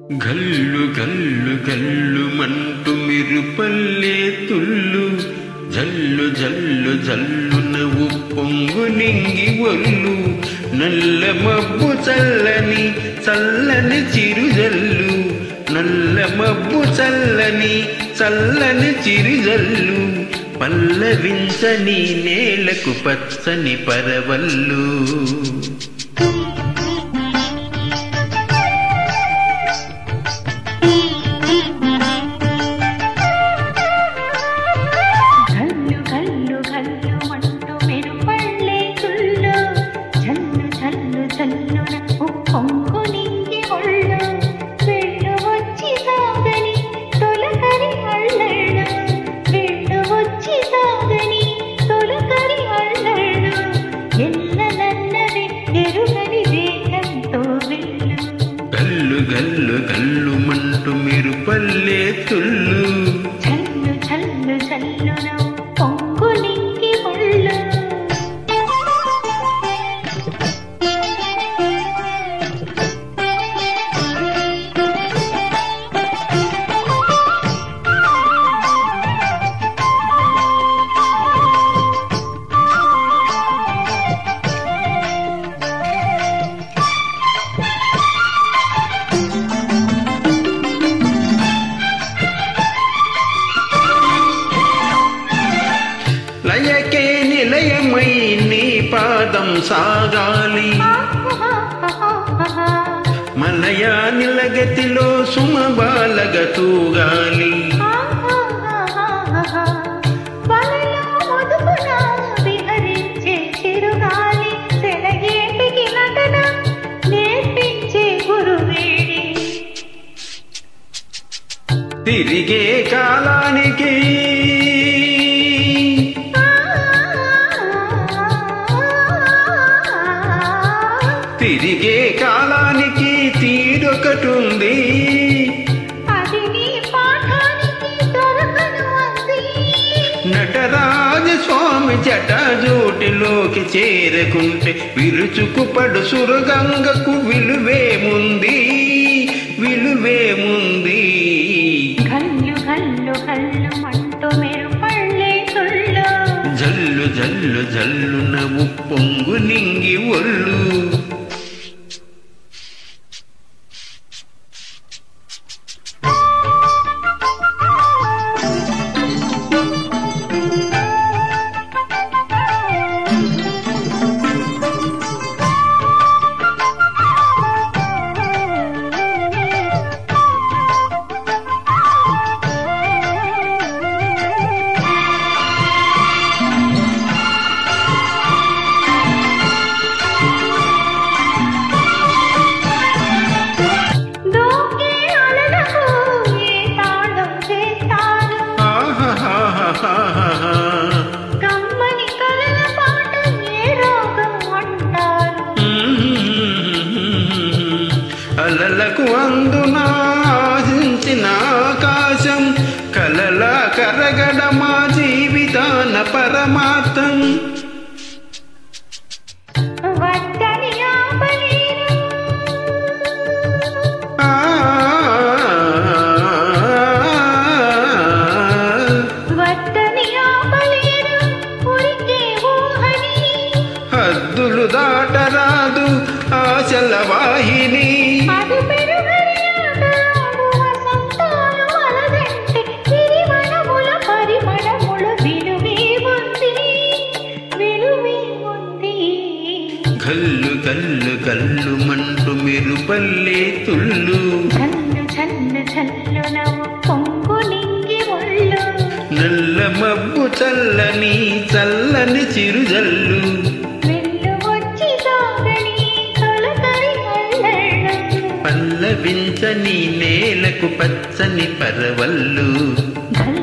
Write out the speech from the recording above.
గల్లు గల్లు గల్లు మంటు మిరుపల్లే తుల్లు జల్లు జల్లు జల్లున ఉప్పొంగు నింగి ఒల్లు నల్ల మబ్బు చల్లని చల్లని చిరుజల్లు నల్ల మబ్బు చల్లని చల్లని చిరుజల్లు పల్లవించని నేలకు పచ్చని పరవల్లు గల్లు గల్లు గల్లు మంటు మిరుపల్లే తుల్లు చల్లు చల్లు చల్లున పొంగు నింగి ఒళ్ళు లయకే నిలయమై నీ పాదం సాగాలి మలయా నిలగతిలో సుమబాలగ తూగాలి తిరిగే కాలానికి తిరిగే కాలానికి తీరొకటుంది అది నీ పాఠానికి దొరకను అంది నటరాజ స్వామి జటాజూటిలోకి చేరకుంటే విరుచుకుపడు సురగంగకు విలువేముంది విలువేముంది గల్లు గల్లు గల్లు మంటూ మెరుపల్లే తుల్లు జల్లు జల్లు జల్లున ఉప్పొంగు నింగి ఒళ్ళు కమ్మని కలల పాట ఏ రాగం అంటారు అలలకు అందున ఆశించిన ఆకాశం కలల కరగడ మా జీవితాన పరమార్థం వద్దని ఆపలేరు వద్దని ఆపలేరు ఉరికే ఊహని హద్దులు దాటరాదు ఆశల వాహిని అది పెరుగని ఆటలాడు వసంతాలు వలదంటే సిరిమణముల పరిమళముల విలువే ఉంది విలువే ఉంది గల్లు గల్లు గల్లు మంటు మిరుపల్లే తుల్లు చల్లు చల్లు చల్లున పొంగు నింగి ఒళ్ళు నల్ల మబ్బు చల్లని చల్లని చిరుజల్లు వెళ్ళు వచ్చి సాగని తొలకరి అల్లళ్ళు పల్లవించని నేలకు పచ్చని పరవల్లు గల్లు